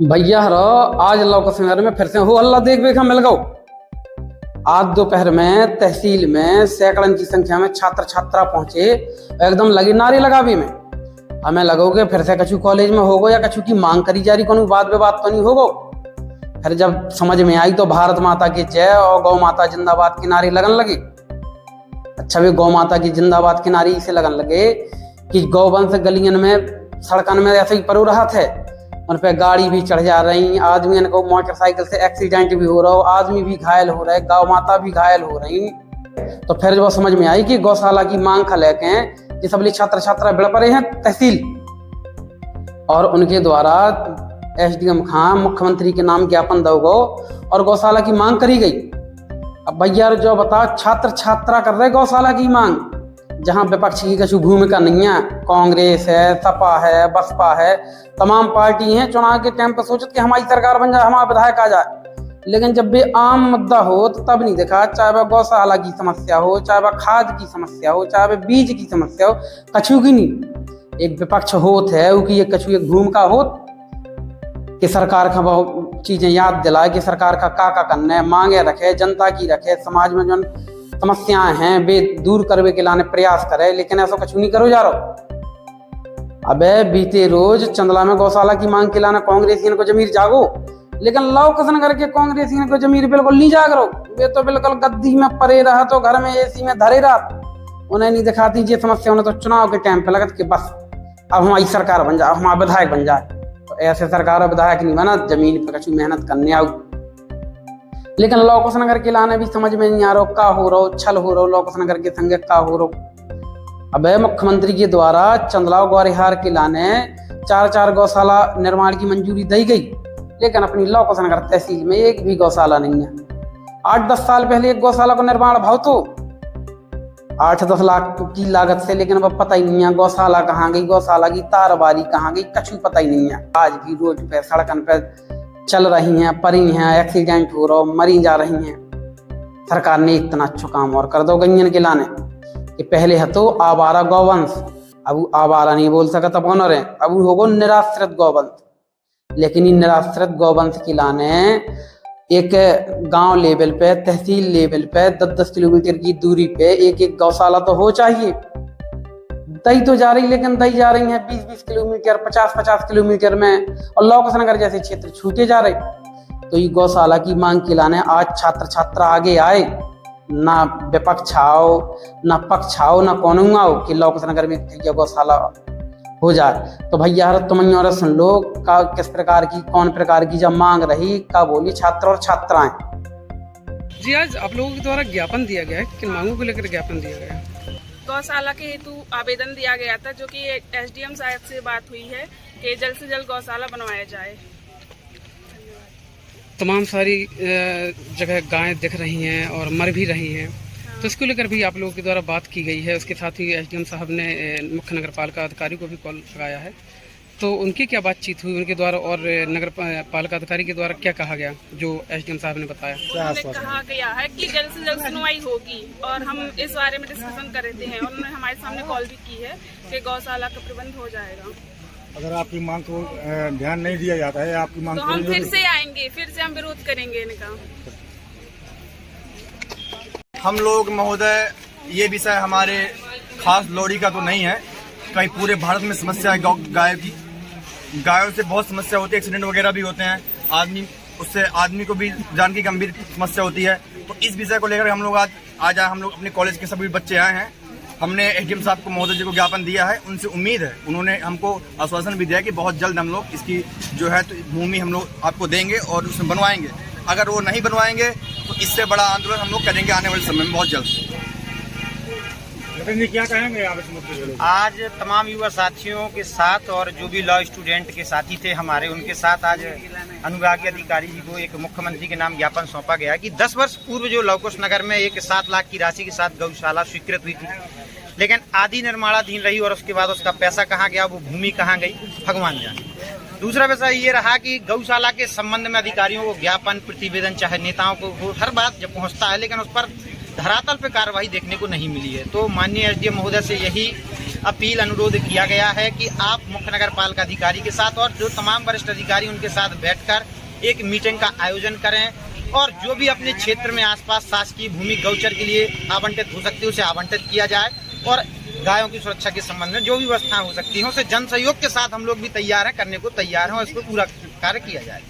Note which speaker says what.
Speaker 1: भैया हरो आज लौकसनगर में फिर से हो हल्ला देख बेखा मिल गो। आज दोपहर में तहसील में सैकड़न की संख्या में छात्र छात्रा पहुंचे, एकदम लगी नारे लगावे में। हमें लगोगे फिर से कछु कॉलेज में होगो या कछु की मांग करी जा रही, कोनो बात विवाद तो नहीं होगो। फिर जब समझ में आई तो भारत माता की जय और गौ माता जिंदाबाद की नारे लगन लगे। अच्छा भी गौ माता की जिंदाबाद की नारे इसे लगन लगे कि गौवंश गलियन में सड़कन में ऐसे ही परो रहा थे, उन पे गाड़ी भी चढ़ जा रही, आदमी को मोटरसाइकिल से एक्सीडेंट भी हो रहा हो, आदमी भी घायल हो रहे, गौ माता भी घायल हो रही। तो फिर जब समझ में आई कि गौशाला की मांग खा लेके कि सब छात्र छात्रा बिड़ पड़े हैं तहसील, और उनके द्वारा एसडीएम खां मुख्यमंत्री के नाम ज्ञापन दोगो और गौशाला की मांग करी गई। अब भैया जो बता, छात्र छात्रा कर रहे गौशाला की मांग, जहां विपक्ष की कुछ भूमिका नहीं है। कांग्रेस है, सपा है, बसपा है, तमाम पार्टी हैं। चुनाव के टाइम पर सोचते कि हमारी सरकार बन जाए, हमारा विधायक आ जाए, लेकिन जब भी आम मुद्दा हो तो तब नहीं देखा। चाहे वह गौशाला की समस्या हो, चाहे वह खाद की समस्या हो, चाहे वह बीज की समस्या हो, कछु की नहीं। एक विपक्ष होत है उसकी एक कछु एक भूमिका होत कि सरकार का बहुत चीजें याद दिलाए कि सरकार का का करना है, मांगे रखे, जनता की रखे, समाज में जो समस्याएं हैं वे दूर करने के लाने प्रयास करे, लेकिन ऐसा कुछ नहीं करो जा रहा। अबे बीते रोज चंदला में गौशाला की मांग के लाने कांग्रेसियन को जमीर जागो, लेकिन लौकसनगर के कांग्रेसियन को जमीर बिल्कुल नहीं जाग रहो। वे तो बिल्कुल गद्दी में परे रहा, तो घर में एसी में धरे रहा, उन्हें नहीं दिखाती ये समस्या। उन्हें तो चुनाव के टाइम पे लगत कि बस अब हमारी सरकार बन जाए, हमारा विधायक बन जाए। तो ऐसे सरकार और विधायक नहीं बना, जमीन पर कछु मेहनत करने आओ। लेकिन लौकसनगर के लाने भी समझ में नहीं आ रहा का हो रहा, छल हो रहा लौकसनगर के संगे का हो रहा। अब मुख्यमंत्री के द्वारा चंदला ग्वारिहार के लाने 4 गौशाला निर्माण की मंजूरी दी गई, लेकिन अपनी लौकसनगर तहसील में एक भी गौशाला नहीं है। 8-10 साल पहले एक गौशाला का निर्माण भाव तो 8-10 लाख की लागत से, लेकिन अब पता ही नहीं है गौशाला कहाँ गई, गौशाला की तारबारी कहाँ गई, कछु पता ही नहीं है। आज भी रोड पे सड़कन पे चल रही हैं, परी हैं, एक्सीडेंट हो रहा, मरी जा रही हैं। सरकार ने इतना अच्छा काम और कर दो गंजन के लाने कि पहले है तो आवारा गौवंश, अब आवारा नहीं बोल सकता अब ऑनर है, अब होगो निराश्रित गौवंश। लेकिन इन निराश्रित गौवंश के लाने एक गांव लेवल पे, तहसील लेवल पे 10-10 किलोमीटर की दूरी पे एक गौशाला तो हो चाहिए। दई तो जा रही, लेकिन दई जा रही है 20-20 किलोमीटर, 50-50 किलोमीटर में, और लौकसनगर जैसे क्षेत्र छूटे जा रहे। तो ये गौशाला की मांग के लाने आज छात्र छात्रा आगे आए, ना विपक्ष आओ, ना पक्ष आओ, ना कौन आओ कि लौकसनगर में गौशाला हो जाए। तो भैया तुम और सुन लो का किस प्रकार की, कौन प्रकार की जब मांग रही, का बोली छात्र और छात्राएं।
Speaker 2: जी आज आप लोगों के द्वारा ज्ञापन दिया गया है, किन मांगों को लेकर ज्ञापन दिया गया है?
Speaker 3: गौशाला के हेतु आवेदन दिया गया था, जो कि एसडीएम साहब से बात हुई है कि जल्द से जल्द गौशाला बनवाया जाए।
Speaker 2: तमाम सारी जगह गायें दिख रही हैं और मर भी रही हैं, तो इसको लेकर भी आप लोगों के द्वारा बात की गई है। उसके साथ ही एसडीएम साहब ने मुख्य नगर पालिका अधिकारी को भी कॉल लगाया है, तो उनकी क्या बातचीत हुई उनके द्वारा, और नगर पालिका अधिकारी के द्वारा क्या कहा गया जो एसडीएम साहब ने बताया?
Speaker 3: उन्होंने कहा गया है कि जल्द से जल्द सुनवाई होगी, और हम इस बारे में डिस्कशन कर रहे हैं, और उन्होंने हमारे सामने कॉल भी की है कि गौशाला का प्रबंध हो जाएगा।
Speaker 4: अगर आपकी मांग को ध्यान नहीं दिया जाता है, आपकी मांग
Speaker 3: तो हम फिर से आएंगे, फिर से हम विरोध करेंगे इनका।
Speaker 5: हम लोग महोदय, ये विषय हमारे खास लोड़ी का तो नहीं है, कहीं पूरे भारत में समस्या है गायों की। गायों से बहुत समस्या होती है, एक्सीडेंट वगैरह भी होते हैं, उससे आदमी को भी जान की गंभीर समस्या होती है। तो इस विषय को लेकर हम लोग आज हम लोग अपने कॉलेज के सभी बच्चे आए हैं। हमने एसडीएम साहब को, महोदय जी को ज्ञापन दिया है। उनसे उम्मीद है, उन्होंने हमको आश्वासन भी दिया कि बहुत जल्द हम लोग इसकी जो है तो भूमि हम लोग आपको देंगे और उसमें बनवाएंगे। अगर वो नहीं बनवाएंगे तो इससे बड़ा आंदोलन हम लोग करेंगे आने वाले समय में बहुत जल्द।
Speaker 4: क्या कहेंगे आप इस मुद्दे पे?
Speaker 6: आज तमाम युवा साथियों के साथ और जो भी लॉ स्टूडेंट के साथी थे हमारे, उनके साथ आज अनुविभागीय अधिकारी जी को एक मुख्यमंत्री के नाम ज्ञापन सौंपा गया कि 10 वर्ष पूर्व जो लौकुशनगर में एक 7 लाख की राशि के साथ गौशाला स्वीकृत हुई थी, लेकिन आधी निर्माणाधीन रही, और उसके बाद उसका पैसा कहाँ गया, वो भूमि कहाँ गई, भगवान जाने। दूसरा विषय ये रहा कि गौशाला के संबंध में अधिकारियों को ज्ञापन, प्रतिवेदन, चाहे नेताओं को हर बात जब पहुँचता है, लेकिन उस पर धरातल पे कार्रवाई देखने को नहीं मिली है। तो माननीय एसडीएम महोदय से यही अपील अनुरोध किया गया है कि आप मुख्य नगर पालिका अधिकारी के साथ और जो तमाम वरिष्ठ अधिकारी उनके साथ बैठकर एक मीटिंग का आयोजन करें और जो भी अपने क्षेत्र में आसपास शासकीय भूमि गौचर के लिए आवंटित हो सकती है उसे आवंटित किया जाए और गायों की सुरक्षा के संबंध में जो भी व्यवस्थाएं हो सकती हैं उसे जन सहयोग के साथ हम लोग भी तैयार हैं, करने को तैयार हैं और इसको पूरा कार्य किया जाए।